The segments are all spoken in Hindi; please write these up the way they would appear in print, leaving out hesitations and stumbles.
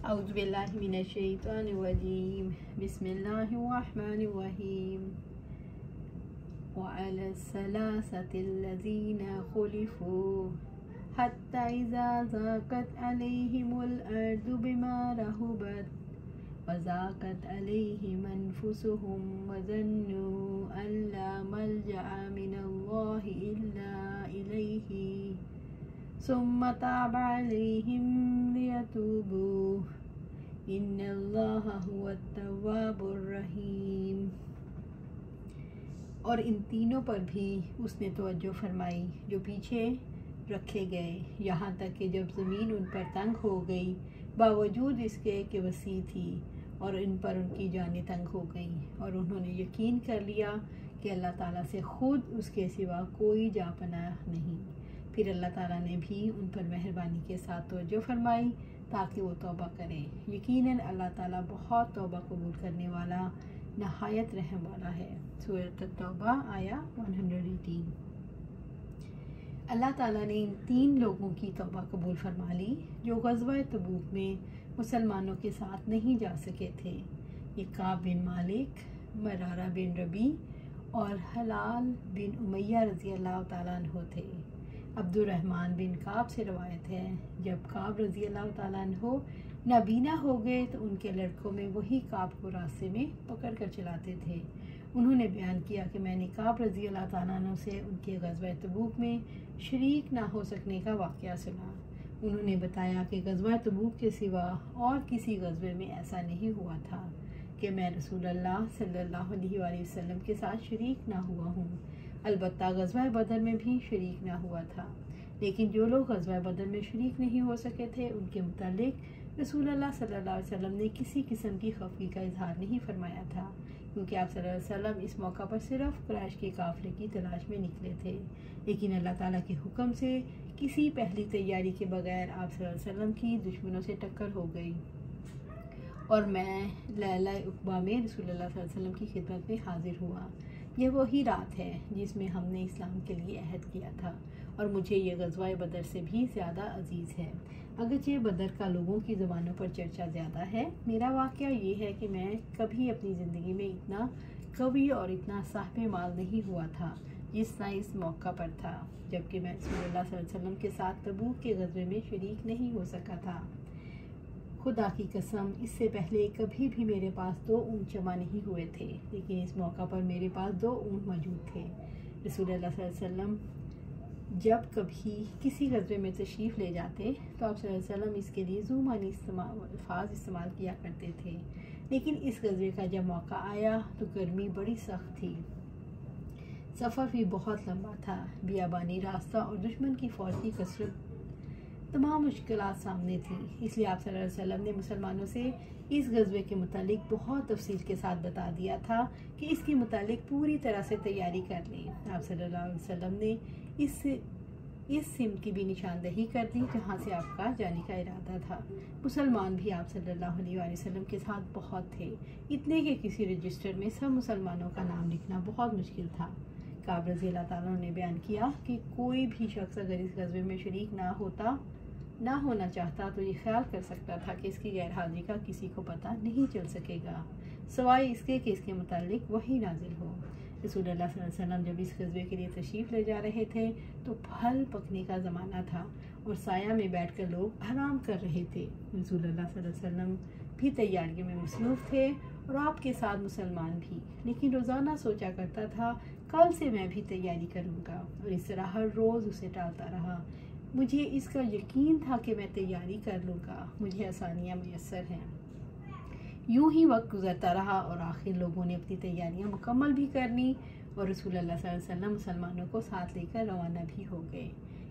औज़ुबिल्लाहि मिनश्शैतानिर्रजीम बिस्मिल्लाहिर्रहमानिर्रहीम वअलस्सलासतिल्लज़ीना खुलिफ़ू हत्ता इज़ा ज़ाक़त अलैहिमुल अर्दु बिमा रहुबत वज़ाक़त अलैहिम अनफ़ुसुहुम वज़न्नू अल्ला मल्जअ मिनल्लाहि इल्ला इलैहि सुम्मा ताबा अलैहिम लियतूबू इन्नल्लाहा हुवत-तव्वाबुर रहीम। और इन तीनों पर भी उसने तवज्जो फरमाई जो पीछे रखे गए, यहाँ तक कि जब ज़मीन उन पर तंग हो गई, बावजूद इसके कि वसी थी, और इन पर उनकी जानें तंग हो गईं, और उन्होंने यकीन कर लिया कि अल्लाह ताला से ख़ुद उसके सिवा कोई जापनाह नहीं। फिर अल्लाह ताला ने भी उन पर मेहरबानी के साथ तवज्जो फरमाई ताकि वो तौबा करें। यकीनन अल्लाह ताला बहुत तौबा कबूल करने वाला, नहायत रहम वाला है। सूरत तौबा आया 118। अल्लाह ताला ने इन तीन लोगों की तौबा कबूल फरमा ली जो ग़ज़वा तबूक में मुसलमानों के साथ नहीं जा सके थे। ये काब बिन मालिक, मरारा बिन रबी और हलाल बिन उमैया रज़ी अल्लाह ताला अन्हु थे। अब्दुर्रहमान बिन काब से रवायत है, जब काब रज़ी अल्लाह ताला अन्हु नाबीना हो गए तो उनके लड़कों में वही काब को रास्ते में पकड़ कर चलाते थे। उन्होंने बयान किया कि मैंने काब रज़ी अल्लाह ताला अन्हु से उनके ग़ज़वा तबूक में शरीक ना हो सकने का वाक़या सुना। उन्होंने बताया कि ग़ज़वा तबूक के सिवा और किसी ग़ज़वे में ऐसा नहीं हुआ था कि मैं रसूलुल्लाह सल्लल्लाहु अलैहि वसल्लम के साथ शरीक ना हुआ हूँ। अलबत्ता ग़ज़वा बदर में भी शरीक ना हुआ था, लेकिन जो लोग ग़ज़वा बदर में शरीक नहीं हो सके थे उनके मुतालिक रसूलुल्लाह सल्लल्लाहु अलैहि वसल्लम ने किसी किस्म की खफगी का इजहार नहीं फरमाया था, क्योंकि आप सल्लल्लाहु अलैहि वसल्लम इस मौका पर सिर्फ कुरैश के काफ़िले की तलाश में निकले थे। लेकिन अल्लाह ताला के हुक्म से किसी पहली तैयारी के बगैर आप सल्लल्लाहु अलैहि वसल्लम की दुश्मनों से टक्कर हो गई और मैं लैला उक़बा में रसूलुल्लाह सल्लल्लाहु अलैहि वसल्लम की खिदमत में हाजिर हुआ। यह वही रात है जिसमें हमने इस्लाम के लिए अहद किया था, और मुझे यह ग़ज़वा बदर से भी ज़्यादा अजीज़ है। अगरचे बदर का लोगों की ज़ुबानों पर चर्चा ज़्यादा है, मेरा वाक़या ये है कि मैं कभी अपनी ज़िंदगी में इतना कवि और इतना साहिब माल नहीं हुआ था जितना इस मौका पर था, जबकि मैं रसूलुल्लाह सल्लल्लाहु अलैहि वसल्लम के साथ तबूक के ग़ज़वे में शरीक नहीं हो सका था। खुदा की कसम, इससे पहले कभी भी मेरे पास 2 ऊँट जमा नहीं हुए थे, लेकिन इस मौका पर मेरे पास 2 ऊँट मौजूद थे। रसूलुल्लाह सल्लल्लाहु अलैहि वसल्लम जब कभी किसी ग़ज़वे में तशरीफ़ ले जाते तो आप सल्लल्लाहु अलैहि वसल्लम इसके लिए ज़ुमानी अल्फाज इस्तेमाल किया करते थे, लेकिन इस ग़ज़वे का जब मौका आया तो गर्मी बड़ी सख्त थी, सफ़र भी बहुत लंबा था, बियाबानी रास्ता और दुश्मन की फ़ौज की कसरत, तमाम मुश्किलात सामने थी। इसलिए आप सल्लल्लाहु अलैहि वसल्लम ने मुसलमानों से इस ग़ज़वे के मुतालिक बहुत तफसील के साथ बता दिया था कि इसके मुतालिक पूरी तरह से तैयारी कर लें। आप सल्लल्लाहु अलैहि वसल्लम ने इस सिमत की भी निशानदही कर दी जहाँ से आपका जाने का इरादा था। मुसलमान भी आप सल्लल्लाहु अलैहि वसल्लम के साथ बहुत थे, इतने कि किसी रजिस्टर में सब मुसलमानों का नाम लिखना बहुत मुश्किल था। काब रज़ी अल्लाह ताला ने बयान किया कि कोई भी शख्स अगर इस ग़ज़वे में शरीक ना होना चाहता तो ये ख्याल कर सकता था कि इसकी गैर हाज़िरी का किसी को पता नहीं चल सकेगा, सवाए इसके कि इसके मुतालिक वही नाजिल हो। रसूलुल्लाह सल्लल्लाहु अलैहि वसल्लम जब इस ग़ज़वे के लिए तशरीफ़ ले जा रहे थे तो फल पकने का ज़माना था और साया में बैठकर लोग आराम कर रहे थे। रसूलुल्लाह सल्लल्लाहु अलैहि वसल्लम भी तैयारियों में मसरूफ़ थे और आपके साथ मुसलमान भी, लेकिन रोज़ाना सोचा करता था कल से मैं भी तैयारी करूँगा, और इस तरह हर रोज़ उसे टालता रहा। मुझे इसका यकीन था कि मैं तैयारी कर लूँगा, मुझे आसानियाँ मुयस्सर हैं। यूं ही वक्त गुजरता रहा और आखिर लोगों ने अपनी तैयारियां मुकम्मल भी कर ली और रसूलुल्लाह सल्लल्लाहु अलैहि वसल्लम मुसलमानों को साथ लेकर रवाना भी हो गए।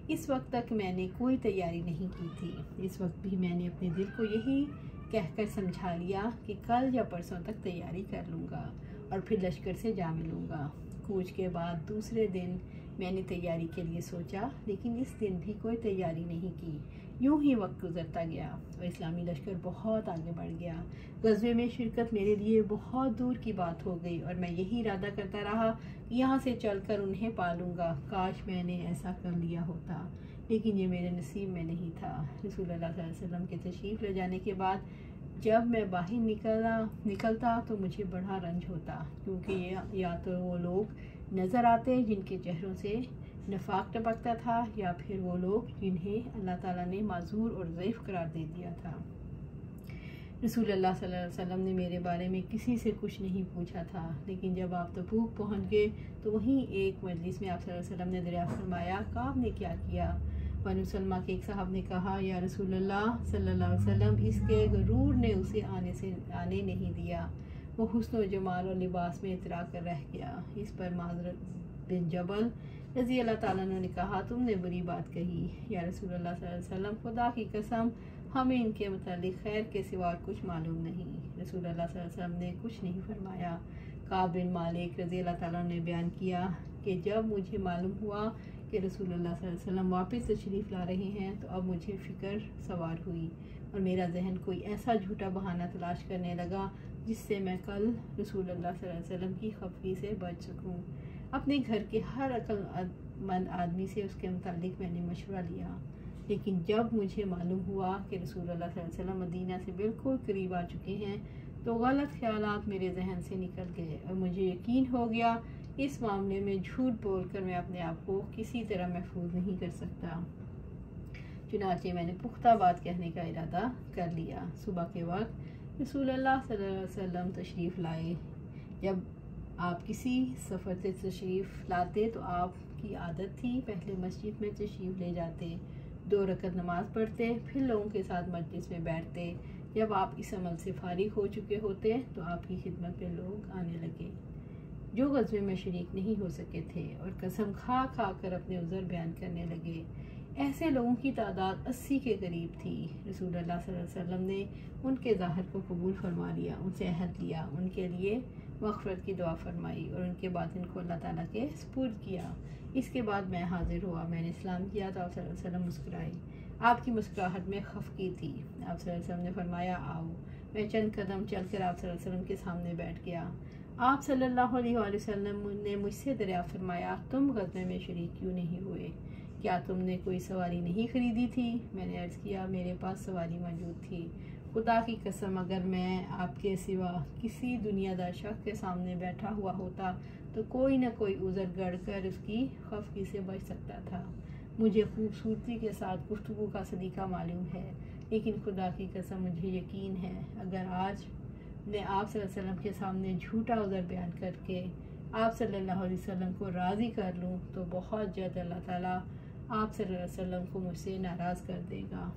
इस वक्त तक मैंने कोई तैयारी नहीं की थी। इस वक्त भी मैंने अपने दिल को यही कहकर समझा लिया कि कल या परसों तक तैयारी कर लूँगा और फिर लश्कर से जा मिलूँगा। कूच के बाद दूसरे दिन मैंने तैयारी के लिए सोचा, लेकिन इस दिन भी कोई तैयारी नहीं की। यूं ही वक्त गुजरता गया और इस्लामी लश्कर बहुत आगे बढ़ गया। ग़ज़वे में शिरकत मेरे लिए बहुत दूर की बात हो गई और मैं यही इरादा करता रहा कि यहाँ से चलकर उन्हें पालूंगा। काश मैंने ऐसा कर लिया होता। लेकिन ये मेरे नसीब में नहीं था। रसूलुल्लाह सल्लल्लाहु अलैहि वसल्लम के तशरीफ़ ले जाने के बाद जब मैं बाहर निकलता तो मुझे बड़ा रंज होता, क्योंकि या तो वो लोग नज़र आते जिनके चेहरों से नफाक टपकता था, या फिर वो लोग जिन्हें अल्लाह ताला ने माजूर और ज़ईफ़ करार दे दिया था। रसूलुल्लाह सल्लल्लाहु अलैहि वसल्लम ने मेरे बारे में किसी से कुछ नहीं पूछा था, लेकिन जब आप तबूक पहुँच गए तो वहीं एक मजलिस में आप सल्लल्लाहु अलैहि वसल्लम ने दरियाफ़त फरमाया, काब ने क्या किया? बनु सलमा के एक साहब ने कहा, या रसूलुल्लाह सल्लल्लाहु अलैहि वसल्लम, इसके गरूर ने उसे आने नहीं दिया, वो हुस्न व जमाल और लिबास में इतरा कर रह गया। इस पर माज़रत बिन जबल रज़ी अल्लाह ताला अन्हु ने कहा, तुमने बुरी बात कही या रसूलुल्लाह सल्लल्लाहु अलैहि वसल्लम, खुदा की कसम हमें इनके मुतालिक खैर के सिवा कुछ मालूम नहीं। रसूलुल्लाह सल्लल्लाहु अलैहि वसल्लम ने कुछ नहीं फरमाया। काब बिन मालिक रज़ी अल्लाह ताला ने बयान किया कि जब मुझे मालूम हुआ कि रसूलुल्लाह सल्लल्लाहु अलैहि वसल्लम वापस तशरीफ़ ला रहे हैं तो अब मुझे फ़िक्र सवार हुई और मेरा जहन कोई ऐसा झूठा बहाना तलाश करने लगा जिससे मैं कल रसूलुल्लाह सल्लल्लाहु अलैहि वसल्लम की खफगी से बच सकूं। अपने घर के हर अक्लमंद आदमी से उसके मुतालिक मैंने मशवरा लिया, लेकिन जब मुझे मालूम हुआ कि रसूलुल्लाह सल्लल्लाहु अलैहि वसल्लम मदीना से बिल्कुल करीब आ चुके हैं तो गलत ख्यालात मेरे जहन से निकल गए और मुझे यकीन हो गया इस मामले में झूठ बोलकर मैं अपने आप को किसी तरह महफूज नहीं कर सकता। चुनाचे मैंने पुख्ता बात कहने का इरादा कर लिया। सुबह के वक्त रसूलुल्लाह सल्लल्लाहु अलैहि वसल्लम तशरीफ़ लाए। जब आप किसी सफ़र से तशरीफ़ लाते तो आपकी आदत थी पहले मस्जिद में तशरीफ़ ले जाते, 2 रकत नमाज़ पढ़ते, फिर लोगों के साथ मजलिस में बैठते। जब आप इस अमल से फारिग हो चुके होते तो आपकी खिदमत में लोग आने लगे जो ग़ज़वे में शरीक नहीं हो सके थे और कसम खा खा कर अपने उज़र बयान करने लगे। ऐसे लोगों की तादाद 80 के करीब थी। रसूलुल्लाह सल्लल्लाहु अलैहि वसल्लम ने उनके ज़ाहिर को कबूल फरमा लिया, उनसे अहद लिया, उनके लिए मग़फ़िरत की दुआ फरमाई और उनके बातिन को अल्लाह ताला के सुपुर्द किया। इसके बाद मैं हाजिर हुआ, मैंने इस्लाम किया तो आप सल्लल्लाहु अलैहि वसल्लम मुस्कुराए। आपकी मुस्कुराहट में खफकी थी। आप सल्लल्लाहु अलैहि वसल्लम ने फरमाया, आओ। मैं चंद कदम चलकर आप सल्लल्लाहु अलैहि वसल्लम के सामने बैठ गया। आप सल्लल्लाहु अलैहि वसल्लम ने मुझसे दरियाफ़त फरमाया, तुम ग़ज़वे में शरीक क्यों नहीं हुए? क्या तुमने कोई सवारी नहीं खरीदी थी? मैंने अर्ज़ किया, मेरे पास सवारी मौजूद थी। खुदा की कसम अगर मैं आपके सिवा किसी दुनियादार शख्स के सामने बैठा हुआ होता तो कोई न कोई उज़र गढ़ कर उसकी खफगी से बच सकता था। मुझे खूबसूरती के साथ गुफ्तगू का सलीका मालूम है, लेकिन खुदा की कसम मुझे यकीन है अगर आज मैं आप सल्लल्लाहु अलैहि वसल्लम के सामने झूठा उज़र बयान करके आप सल्लल्लाहु अलैहि वसल्लम को राज़ी कर लूँ तो बहुत जल्द अल्लाह ताला आप सल्लल्लाहु अलैहि वसल्लम को मुझसे नाराज़ कर देगा।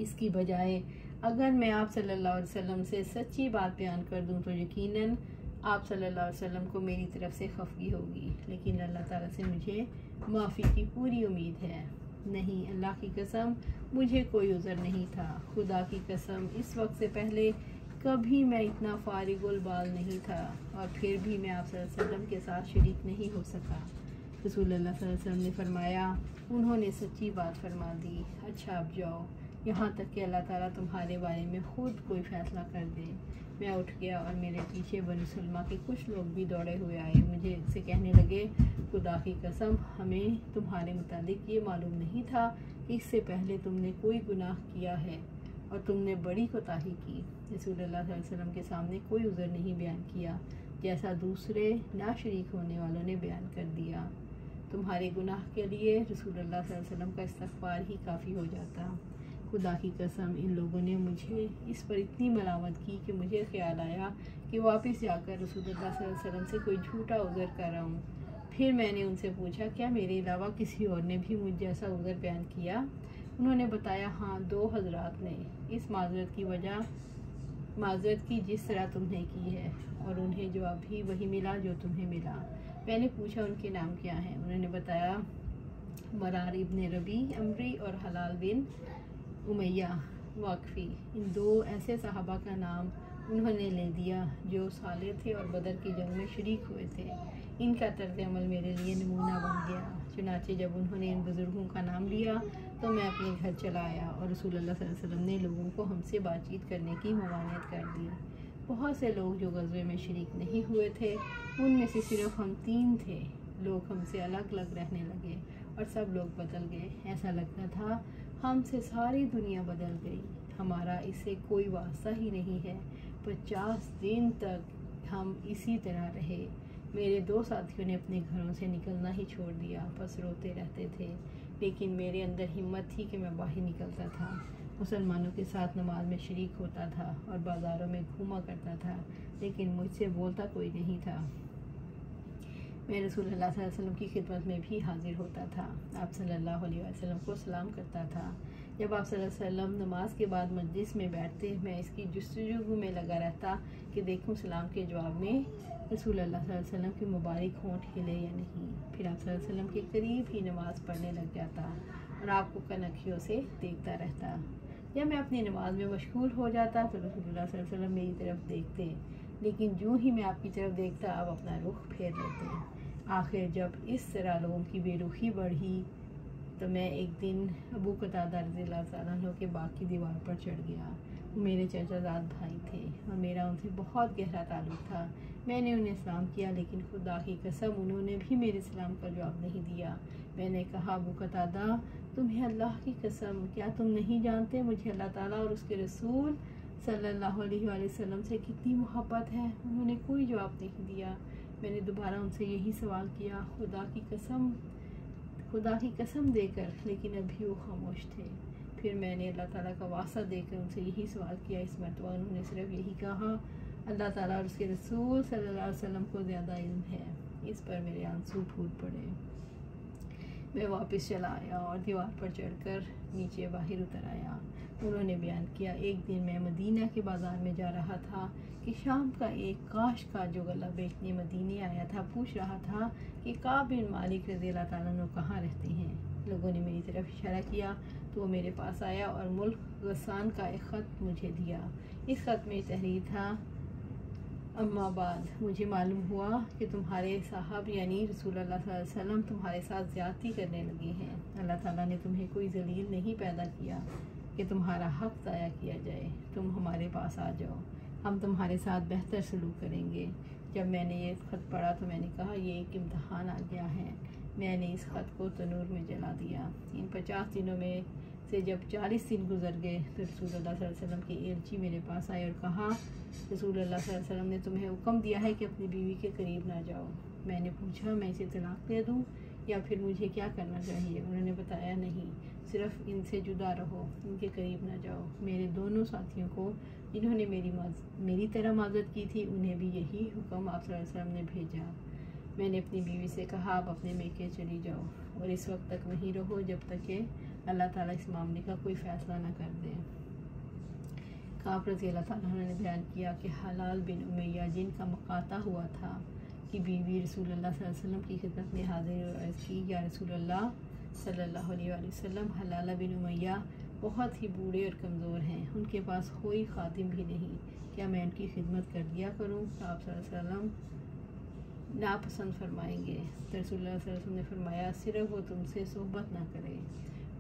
इसकी बजाय अगर मैं आप सल्लल्लाहु अलैहि वसल्लम से सच्ची बात बयान कर दूं तो यकीनन आप सल्लल्लाहु अलैहि वसल्लम को मेरी तरफ से खफगी होगी, लेकिन अल्लाह ताला से मुझे माफ़ी की पूरी उम्मीद है। नहीं, अल्लाह की कसम मुझे कोई उज़र नहीं था। खुदा की कसम इस वक्त से पहले कभी मैं इतना फारिगुल बाल नहीं था और फिर भी मैं आप सल्लल्लाहु अलैहि वसल्लम के साथ शरीक नहीं हो सका। रसूलुल्लाह सल्लल्लाहु अलैहि वसल्लम ने फरमाया, उन्होंने सच्ची बात फरमा दी। अच्छा अब जाओ, यहाँ तक कि अल्लाह ताला तुम्हारे बारे में ख़ुद कोई फ़ैसला कर दे। मैं उठ गया और मेरे पीछे बनु सलमा के कुछ लोग भी दौड़े हुए आए। मुझे से कहने लगे, खुदा की कसम हमें तुम्हारे मुतालिक ये मालूम नहीं था कि इससे पहले तुमने कोई गुनाह किया है और तुमने बड़ी कोताही की। रसूलुल्लाह सल्लल्लाहु अलैहि वसल्लम के सामने कोई उज़र नहीं बयान किया जैसा दूसरे ना शरीक होने वालों ने बयान कर दिया। तुम्हारे गुनाह के लिए रसूलुल्लाह सल्लल्लाहु अलैहि वसल्लम का इस्तग़फ़ार ही काफ़ी हो जाता। खुदा की कसम इन लोगों ने मुझे इस पर इतनी मलामत की कि मुझे ख्याल आया कि वापस जाकर रसूलुल्लाह सल्लल्लाहु अलैहि वसल्लम से कोई झूठा उज़र कर रहा हूँ। फिर मैंने उनसे पूछा, क्या मेरे अलावा किसी और ने भी मुझ जैसा उज़र बयान किया? उन्होंने बताया, हाँ, 2 हज़रात ने इस माज़रत की जिस तरह तुमने की है, और उन्हें जवाब भी वही मिला जो तुम्हें मिला। मैंने पूछा उनके नाम क्या हैं? उन्होंने बताया, मरार इब्न रबी अमरी और हलाल बिन उमैया वाक़फ़ी। इन 2 ऐसे सहाबा का नाम उन्होंने ले दिया जो साले थे और बदर की जंग में शरीक हुए थे। इनका तर्ज़ अमल मेरे लिए नमूना बन गया। चुनाचे जब उन्होंने इन बुज़ुर्गों का नाम लिया तो मैं अपने घर चला आया और रसूलुल्लाह सल्लल्लाहु अलैहि वसल्लम ने लोगों को हमसे बातचीत करने की मवानियत कर दी। बहुत से लोग जो ग़ज़वे में शरीक नहीं हुए थे उनमें से सिर्फ़ हम 3 थे। लोग हमसे अलग अलग रहने लगे और सब लोग बदल गए। ऐसा लगता था हमसे सारी दुनिया बदल गई, हमारा इससे कोई वास्ता ही नहीं है। 50 दिन तक हम इसी तरह रहे। मेरे 2 साथियों ने अपने घरों से निकलना ही छोड़ दिया, बस रोते रहते थे। लेकिन मेरे अंदर हिम्मत थी कि मैं बाहर निकलता था, मुसलमानों के साथ नमाज में शरीक होता था और बाज़ारों में घूमा करता था, लेकिन मुझसे बोलता कोई नहीं था। मैं रसूल अल्लाह सल्लल्लाहु अलैहि वसल्लम की खिदमत में भी हाजिर होता था। आप सल्लल्लाहु अलैहि वसल्लम को सलाम करता था। जब आप सल्लल्लाहु अलैहि वसल्लम नमाज के बाद मस्जिद में बैठते, मैं इसकी जुस्तजू में लगा रहता कि देखूं सलाम के जवाब में रसूल अल्लाह सल्लल्लाहु अलैहि वसल्लम की मुबारक होंठ हिले या नहीं। फिर आप सल्लल्लाहु अलैहि वसल्लम के करीब ही नमाज पढ़ने लग जाता और आपको कनखियों से देखता रहता। जब मैं अपनी नमाज में मशगूल हो जाता तो रसूलुल्लाह सल्लल्लाहु अलैहि वसल्लम मेरी तरफ देखते, लेकिन जो ही मैं आपकी तरफ देखता आप अपना रुख फेर लेते। आखिर जब इस तरह लोगों की बेरुखी बढ़ी तो मैं एक दिन अबू कतादा रज़ियल्लाहु ताला अन्हु के बाग की दीवार पर चढ़ गया। वो मेरे चचाजाद भाई थे और मेरा उनसे बहुत गहरा ताल्लुक़ था। मैंने उन्हें सलाम किया, लेकिन खुदा की कसम उन्होंने भी मेरे सलाम का जवाब नहीं दिया। मैंने कहा, अबू कतादा, तुम्हें अल्लाह की कसम, क्या तुम नहीं जानते मुझे अल्लाह ताला और उसके रसूल सल्लल्लाहु अलैहि वसल्लम से कितनी मोहब्बत है? उन्होंने कोई जवाब नहीं दिया। मैंने दोबारा उनसे यही सवाल किया, खुदा की कसम देकर, लेकिन अभी वो खामोश थे। फिर मैंने अल्लाह ताला का वास्ता देकर उनसे यही सवाल किया। इस मरतबा उन्होंने सिर्फ यही कहा, अल्लाह ताला और उसके रसूल सल्लल्लाहु अलैहि वसल्लम को ज़्यादा इल्म है। इस पर मेरे आंसू फूट पड़े। मैं वापस चला आया और दीवार पर चढ़कर नीचे बाहर उतर आया। उन्होंने बयान किया, एक दिन मैं मदीना के बाज़ार में जा रहा था कि शाम का एक काश का जो गला बेचने मदीने आया था पूछ रहा था कि काब बिन मालिक रज़ियल्लाहु ताला अन्हु कहाँ रहते हैं। लोगों ने मेरी तरफ इशारा किया तो वो मेरे पास आया और मुल्क गस्सान का एक ख़त मुझे दिया। इस ख़त में तहरीर था, अम्मा बाद मुझे मालूम हुआ कि तुम्हारे साहब यानी रसूलुल्लाह सल्लल्लाहु अलैहि वसल्लम तुम्हारे साथ ज़्यादती करने लगे हैं। अल्लाह ताला ने तुम्हें कोई जलील नहीं पैदा किया कि तुम्हारा हक़ ज़ाया किया जाए। तुम हमारे पास आ जाओ, हम तुम्हारे साथ बेहतर सलूक करेंगे। जब मैंने ये ख़त पढ़ा तो मैंने कहा, ये एक इम्तहान आ गया है। मैंने इस ख़त को तनूर में जला दिया। इन 50 दिनों में से जब 40 दिन गुजर गए तो रसूलुल्लाह सल्लल्लाहु अलैहि वसल्लम के एलची मेरे पास आए और कहा, रसूलुल्लाह सल्लल्लाहु अलैहि वसल्लम ने तुम्हें हुक्म दिया है कि अपनी बीवी के करीब ना जाओ। मैंने पूछा, मैं इसे तलाक दे दूँ या फिर मुझे क्या करना चाहिए? उन्होंने बताया, नहीं, सिर्फ इनसे जुदा रहो, इनके करीब ना जाओ। मेरे दोनों साथियों को जिन्होंने मेरी तरह माजत की थी उन्हें भी यही हुक्म आप सल्लल्लाहु अलैहि वसल्लम ने भेजा। मैंने अपनी बीवी से कहा, आप अपने मेके चली जाओ और इस वक्त तक वहीं रहो जब तक कि अल्लाह ताला इस मामले का कोई फ़ैसला ना कर दे। काब रज़ियल्लाहु ताला अन्हु ने बयान किया कि हलाल बिन उमैया जिनका मकाता हुआ था कि बीवी रसूलुल्लाह सल्लल्लाहु अलैहि वसल्लम की खिदमत में हाजिर और अर्ज़ की, या रसूलुल्लाह सल्लल्लाहु अलैहि वसल्लम, हलाल बिन उमैया बहुत ही बूढ़े और कमज़ोर हैं, उनके पास कोई खादिम भी नहीं, क्या मैं उनकी खिदमत कर दिया करूँ? तो आप सल्लल्लाहु अलैहि वसल्लम नापसंद फरमाएंगे। तो रसूलुल्लाह सल्लल्लाहु अलैहि वसल्लम ने फरमाया, सिर्फ वो तुमसे सोहबत ना करे।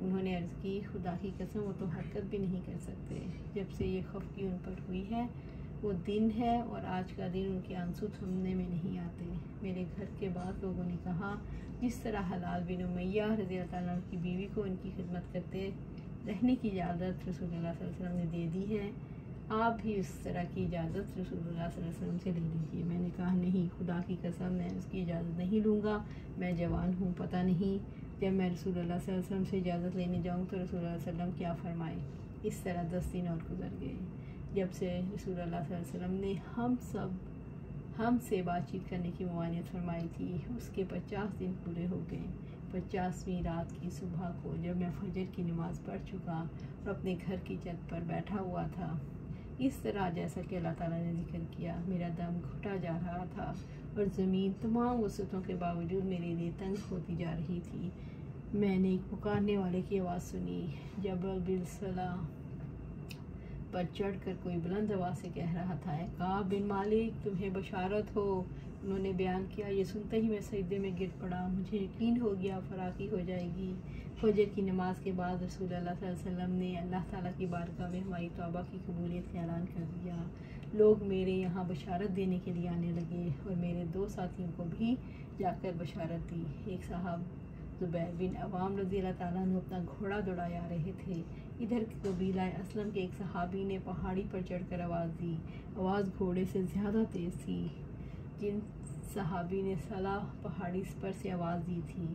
उन्होंने अर्ज़ की, खुदा की कसम, वो तो हरकत भी नहीं कर सकते। जब से ये खफकी उन पर हुई है वो दिन है और आज का दिन उनके आंसू थमने में नहीं आते। मेरे घर के बाद लोगों ने कहा, जिस तरह हलाल बिन उमैया रज़ियल्लाहु ताला अन्हु की बीवी को उनकी खिदमत करते रहने की इजाज़त रसूलुल्लाह सल्लल्लाहु अलैहि वसल्लम ने दे दी है, आप भी उस तरह की इजाज़त रसूलुल्लाह सल्लल्लाहु अलैहि वसल्लम से ले लीजिए। मैंने कहा, नहीं, खुदा की कसम, मैं उसकी इजाज़त नहीं लूँगा। मैं जवान हूँ, पता नहीं जब मैं रसूलुल्लाह सल्लल्लाहु अलैहि वसल्लम से इजाज़त लेने जाऊँ तो रसूलुल्लाह सल्लल्लाहु अलैहि वसल्लम क्या फ़रमाए। इस तरह 10 दिन और गुजर गए। जब से रसूलुल्लाह सल्लल्लाहु अलैहि वसल्लम ने हमसे बातचीत करने की मवानियत फरमाई थी, उसके 50 दिन पूरे हो गए। 50वीं रात की सुबह को जब मैं फजर की नमाज़ पढ़ चुका और अपने घर की छत पर बैठा हुआ था, इस तरह जैसा कि अल्लाह ताला ने जिक्र किया, मेरा दम घुटा जा रहा था और ज़मीन तमाम वसअतों के बावजूद मेरे लिए तंग होती जा रही थी। मैंने एक पुकारने वाले की आवाज़ सुनी, जबल बिलसला पर चढ़कर कोई बुलंद आवाज़ से कह रहा था, काब बिन मालिक, तुम्हें बशारत हो। उन्होंने बयान किया, ये सुनते ही मैं सजदे में गिर पड़ा। मुझे यकीन हो गया फराकी हो जाएगी। फजर की नमाज के बाद रसूलुल्लाह सल्लल्लाहु अलैहि वसल्लम ने अल्लाह ताला की बारगाह में हमारी तौबा की कबूलियत का ऐलान कर दिया। लोग मेरे यहाँ बशारत देने के लिए आने लगे और मेरे 2 साथियों को भी जाकर बशारत दी। एक साहब ज़ुबैर बिन अवाम रज़ी अल्लाह ताला अन्हु अपना घोड़ा दौड़ाया रहे थे। इधर कबीला असलम के एक सहाबी ने पहाड़ी पर चढ़कर आवाज़ दी। आवाज़ घोड़े से ज़्यादा तेज़ थी। जिन सहाबी ने सलाह पहाड़ी पर से आवाज़ दी थी,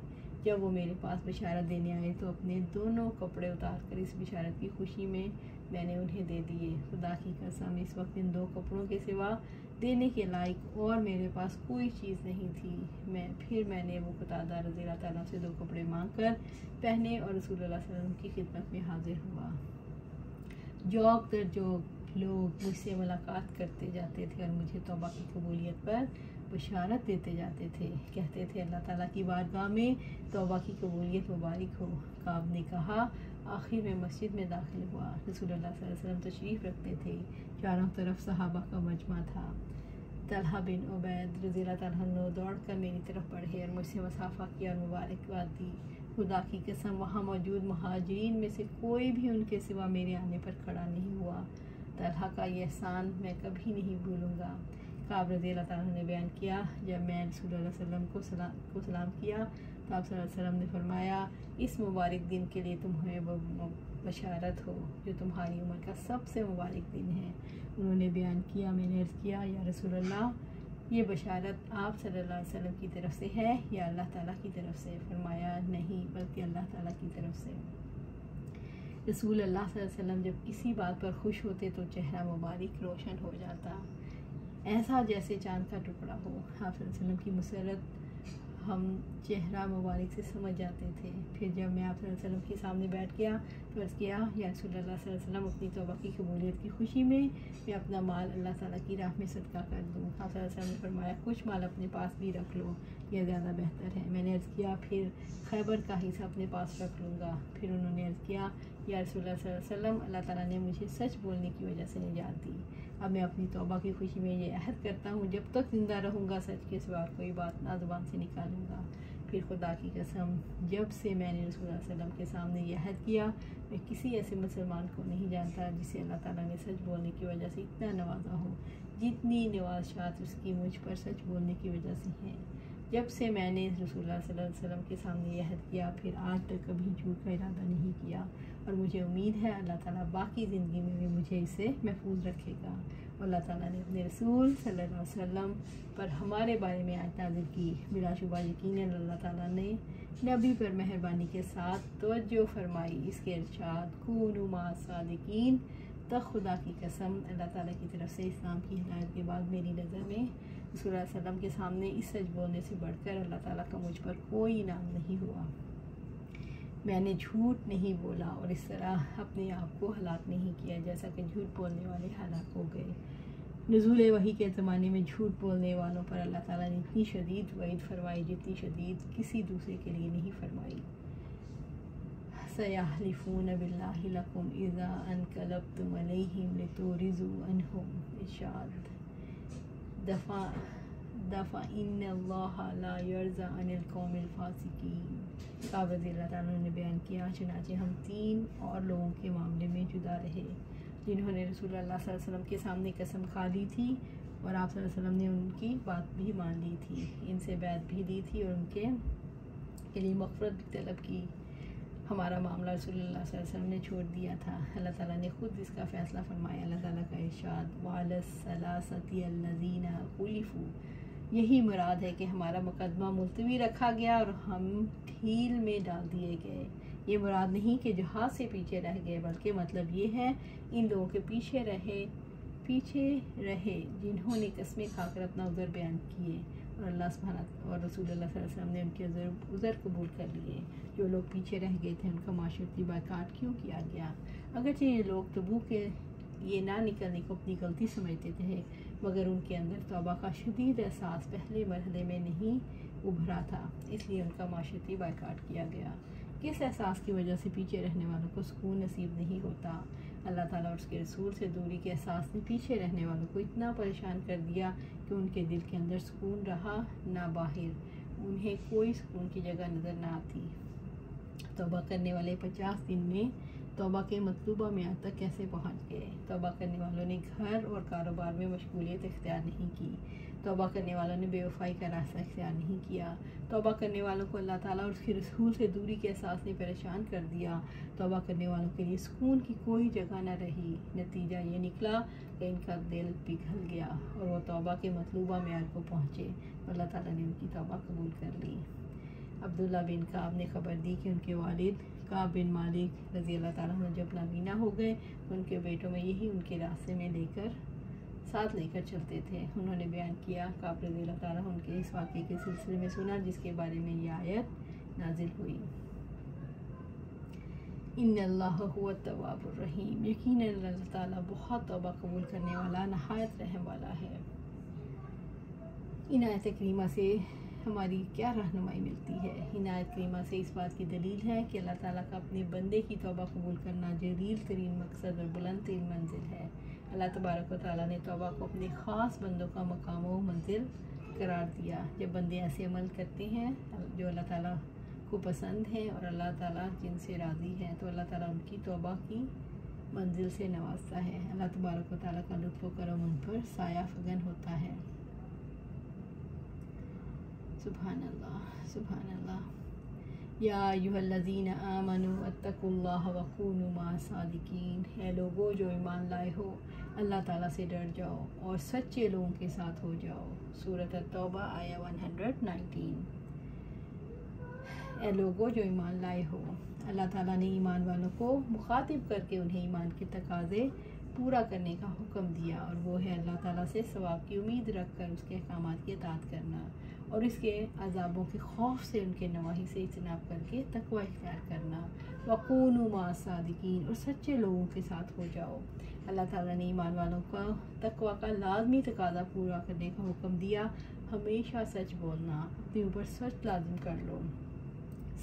जब वो मेरे पास बशारत देने आए तो अपने दोनों कपड़े उतार कर इस बशारत की खुशी में मैंने उन्हें दे दिए। खुदा की कसम, इस वक्त इन 2 कपड़ों के सिवा देने के लायक और मेरे पास कोई चीज़ नहीं थी। मैंने वो कतादा रज़ी अल्लाह ताला से 2 कपड़े मांग कर पहने और रसूलुल्लाह सल्लल्लाहु अलैहि वसल्लम की खिदमत में हाजिर हुआ। जौक दर जौक लोग मुझसे मुलाकात करते जाते थे और मुझे तौबा की कबूलियत पर बशारत देते जाते थे। कहते थे, अल्लाह ताला की बारगाह में तौबा की कबूलियत मुबारक हो। काब ने कहा। आखिर में मस्जिद में दाखिल हुआ। रसूलुल्लाह सल्लल्लाहु अलैहि वसल्लम तशरीफ़ रखते थे। चारों तरफ सहाबा का मजमा था। तलहा बिन उबैद रज़ी अल्लाह ताला अन्हु दौड़ कर मेरी तरफ बढ़े और मुझसे मुसाफा किया और मुबारकबाद दी। खुदा की कसम, वहाँ मौजूद महाजिरीन में से कोई भी उनके सिवा मेरे आने पर खड़ा नहीं हुआ। तलहा का ये एहसान मैं कभी नहीं भूलूँगा। काब रज़ी अल्लाह ताला ने बयान किया, जब मैं रसूलुल्लाह सल्लल्लाहु अलैहि वसल्लम को सलाम किया तो आप सल्लल्लाहु अलैहि वसल्लम ने फरमाया, इस मुबारक दिन के लिए तुम्हें बशारत हो जो तुम्हारी उम्र का सबसे मुबारक दिन है। उन्होंने बयान किया, मैंने अर्ज़ किया, या रसूलल्लाह, ये बशारत आप सल्लल्लाहु अलैहि वसल्लम की तरफ से है या अल्लाह ताला की तरफ से? फरमाया, नहीं, बल्कि अल्लाह ताला की तरफ से। रसूल अल्लाह सल्लल्लाहु अलैहि वसल्लम जब किसी बात पर खुश होते तो चेहरा मुबारक रोशन हो जाता, ऐसा जैसे चांद का टुकड़ा हो। आप सल्लल्लाहु अलैहि वसल्लम की मुसरत हम चेहरा मुबारक से समझ जाते थे। फिर जब मैं आप सल्लल्लाहु अलैहि वसल्लम के सामने बैठ गया तो अर्ज़ किया, या रसूलुल्लाह सल्लल्लाहु अलैहि वसल्लम, अपनी तौबा की कबूलियत की खुशी में मैं अपना माल अल्लाह ताला की राह में सदका कर दूँ। आप सल्लल्लाहु अलैहि वसल्लम ने फरमाया, कुछ माल अपने पास भी रख लो, यह ज़्यादा बेहतर है। मैंने अर्ज़ किया, फिर खैबर का हिस्सा अपने पास रख लूँगा। फिर उन्होंने अर्ज़ किया, या रसूलुल्लाह सल्लल्लाहु अलैहि वसल्लम, अल्लाह ताला ने मुझे सच बोलने की वजह से निजात दी। अब मैं अपनी तौबा की खुशी में ये अहद करता हूँ, जब तक ज़िंदा रहूँगा सच के सिवा कोई बात ना ज़ुबान से निकालूँगा। फिर खुदा की कसम, जब से मैंने रसूलुल्लाह सल्लल्लाहु अलैहि वसल्लम के सामने यह अहद किया, मैं किसी ऐसे मुसलमान को नहीं जानता जिसे अल्लाह ताला ने सच बोलने की वजह से इतना नवाजा हो जितनी नवाज़शात उसकी मुझ पर सच बोलने की वजह से हैं। जब से मैंने रसूलुल्लाह सल्लल्लाहु अलैहि वसल्लम के सामने यह अहद किया, फिर आज तक कभी झूठ का इरादा नहीं किया और मुझे उम्मीद है अल्लाह ताला बाकी ज़िंदगी में भी मुझे इसे महफूज रखेगा। अल्लाह ताला ने अपने रसूल सल्लल्लाहु अलैहि वसल्लम पर हमारे बारे में आयत नाज़िल की। बिलाशुबा यकीनन अल्लाह ताला ने नबी पर मेहरबानी के साथ तवज्जो फरमाई। इसके इरशाद, कूनू मा सादिकीन, तब खुदा की कसम, अल्लाह ताला की तरफ से इस्लाम की हिदायत के बाद मेरी नज़र में रसूलुल्लाह सल्लल्लाहु अलैहि वसल्लम के सामने इस सच बोलने से बढ़कर अल्लाह ताला का मुझ पर कोई इनाम नहीं हुआ। मैंने झूठ नहीं बोला और इस तरह अपने आप को हलाक नहीं किया जैसा कि झूठ बोलने वाले हलाक हो गए। नुज़ूल वही के ज़माने में झूठ बोलने वालों पर अल्लाह ताला ने इतनी शदीद वईद फरमाई जितनी शदीद किसी दूसरे के लिए नहीं फरमाई। सयहलिफून बिल्लाहि लकुम इज़ा अनक़लबतुम अलैहिम लितुरिज़ू अन्हुम। इरशाद, दफ़ा इन्नल्लाह ला यरज़ा अनिल कौमिल फ़ासिकीन। काब रज़ी अल्लाह ताला ने बयान किया, चुनांचे हम 3 और लोगों के मामले में जुदा रहे जिन्होंने रसूलुल्लाह सल्लल्लाहु अलैहि वसल्लम के सामने कसम खा ली थी और आप सल्लल्लाहु अलैहि वसल्लम ने उनकी बात भी मान ली थी, इनसे बैत भी दी थी और उनके लिए मग़फ़िरत भी तलब की। हमारा मामला रसूलुल्लाह सल्लल्लाहु अलैहि वसल्लम ने छोड़ दिया था। अल्लाह ताला ने ख़ुद इसका फ़ैसला फरमाया। अल्लाह ताला का इरशाद, वअलस्सलासति अल्लज़ीना खुलिफ़ू, यही मुराद है कि हमारा मुकदमा मुलतवी रखा गया और हम ढील में डाल दिए गए। ये मुराद नहीं कि जहाज़ से पीछे रह गए, बल्कि मतलब ये है इन लोगों के पीछे रहे जिन्होंने कस्में खाकर अपना उज़र बयान किए और अल्लाह सुब्हानहू और रसूलुल्लाह सल्लल्लाहु अलैहि वसल्लम ने उनके उज़र कबूल कर लिए। जो लोग पीछे रह गए थे उनका माशरती बायकाट क्यों किया गया? अगरचे ये लोग तबूक के ये ना निकलने को अपनी गलती समझते थे, मगर उनके अंदर तौबा का शदीद एहसास पहले मरहले में नहीं उभरा था, इसलिए उनका माशरती बायकाट किया गया। किस एहसास की वजह से पीछे रहने वालों को सुकून नसीब नहीं होता? अल्लाह ताला और उसके रसूल से दूरी के एहसास ने पीछे रहने वालों को इतना परेशान कर दिया कि उनके दिल के अंदर सुकून रहा ना बाहर, उन्हें कोई सुकून की जगह नज़र ना आती। तौबा करने वाले 50 दिन में तौबा के मतलूबा म्यार तक कैसे पहुँच गए। तौबा करने वालों ने घर और कारोबार में मशगूलियत इख्तियार नहीं की। तौबा करने वालों ने बेवफाई का रास्ता इख्तियार नहीं किया। तौबा करने वालों को अल्लाह ताला और उसके रसूल से दूरी के एहसास ने परेशान कर दिया। तौबा करने वालों के लिए सुकून की कोई जगह न रही। नतीजा ये निकला कि इनका दिल पिघल गया और वो तौबा के मतलूबा म्यार को पहुँचे। अल्लाह ताला ने उनकी तौबा कबूल कर ली। अब्दुल्ला बिन काब ने खबर दी कि उनके वालिद काब बिन मालिक रज़ी अल्लाह ताला अन्हु जब नाबीना हो गए तो उनके बेटों में यही उनके रास्ते में साथ लेकर चलते थे। उन्होंने बयान किया काब रज़ी अल्लाह ताला उनके इस वाक़े के सिलसिले में सुना जिसके बारे में ये आयत नाजिल हुई। इन्नल्लाह हुवा तव्वाबुर रहीम, यकीनन अल्लाह ताला बहुत तौबा कबूल करने वाला नहायत रहम वाला है। इन आयत करीमा से हमारी क्या रहनुमाई मिलती है। इन आयत करीमा से इस बात की दलील है कि अल्लाह ताला का अपने बंदे की तौबा कबूल करना जलील तरीन मकसद और बुलंद तरीन मंजिल है। अल्लाह तबारक व तआला ने तौबा को अपने ख़ास बंदों का मकाम व मंजिल करार दिया। जब बंदे ऐसे अमल करते हैं जो अल्लाह ताला को पसंद है और अल्लाह ताला जिनसे राज़ी है तो अल्लाह ताला उनकी तौबा की मंजिल से नवाजता है। अल्लाह तबारक व तआला का लुत्फ़ व करम उन पर साया फगन होता है। सुभान अल्लाह, सुभान अल्लाह। या अय्युहल्लज़ीना आमनू अत्तकुल्लाह व कूनू मअस सादिकीन, है लोगो जो ईमान लाए हो अल्लाह ताला से डर जाओ और सच्चे लोगों के साथ हो जाओ। सूरत अत-तौबा आया 119। ए लोगो जो ईमान लाए हो, अल्लाह ताला ने ईमान वालों को मुखातिब करके उन्हें ईमान के तकाज़े पूरा करने का हुक्म दिया और वो है अल्लाह ताला से सवाब की उम्मीद रख कर उसके अहकामात की इताअत करना और इसके अज़ाबों के खौफ से उनके नवाही से इज्तनाब करके तक़वा इख्तियार करना। वकूनू मअस सादिकीन, और सच्चे लोगों के साथ हो जाओ। अल्लाह ताला ने ईमान वालों का तक़वा का लाजमी तकाज़ा पूरा करने का हुक्म दिया। हमेशा सच बोलना, अपने ऊपर सच लाजिम कर लो,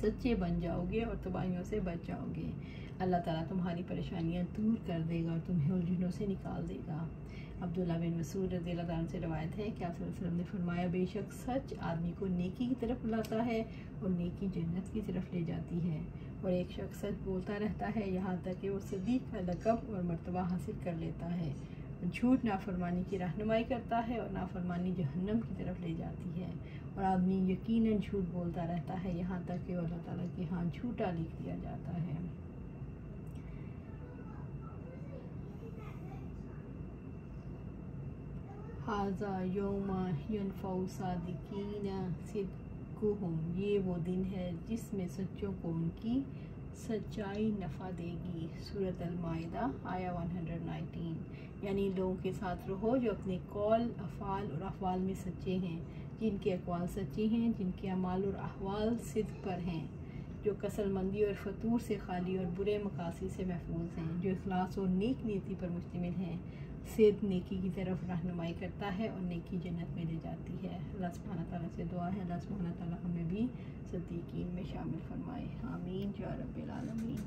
सच्चे बन जाओगे और तबाहियों से बच जाओगे। अल्लाह ताला तुम्हारी परेशानियां दूर कर देगा और तुम्हें उलझनों से निकाल देगा। अब्दुल्ला बिन मसूद रज़ी अल्लाह ताला से रवायत है कि आप सल्लल्लाहु अलैहि वसल्लम ने फरमाया, बेशक सच आदमी को नेकी की तरफ बुलाता है और नेकी जन्नत की तरफ ले जाती है। और एक शख्स सच बोलता रहता है यहाँ तक कि वो सदीक का लक़ब और मर्तबा हासिल कर लेता है। झूठ नाफरमानी की रहनुमाई करता है और नाफरमानी जहन्नम की तरफ ले जाती है। और आदमी यकीनन झूठ बोलता रहता है यहाँ तक कि अल्लाह ताला के यहाँ झूठा लिख दिया जाता है। हाज़ा यौमा यनफ़उ सादिकीना सिद्क़ुहुम, ये वो दिन है जिसमें सच्चों को उनकी सच्चाई नफ़ा देगी। सूरत अल-माइदा आया 119। यानी लोगों के साथ रहो जो अपने कौल अफ़ाल और अहवाल में सच्चे हैं, जिनके अक़वाल सच्चे हैं, जिनके अमाल और अहवाल सिद्क़ पर हैं, जो कसलमंदी और फतूर से खाली और बुरे मकासद से महफूज हैं, जो इखलास और नेक नीति पर मुश्तमिल हैं। सिद्क़ नेकी की तरफ रहनुमाई करता है और नेकी जन्नत में ले जाती है। अल्लाह सुब्हानहू तआला से दुआ है अल्लाह सुब्हानहू तआला हमें भी सिद्दीकीन में शामिल फरमाए। आमीन या रब्बिल आलमीन।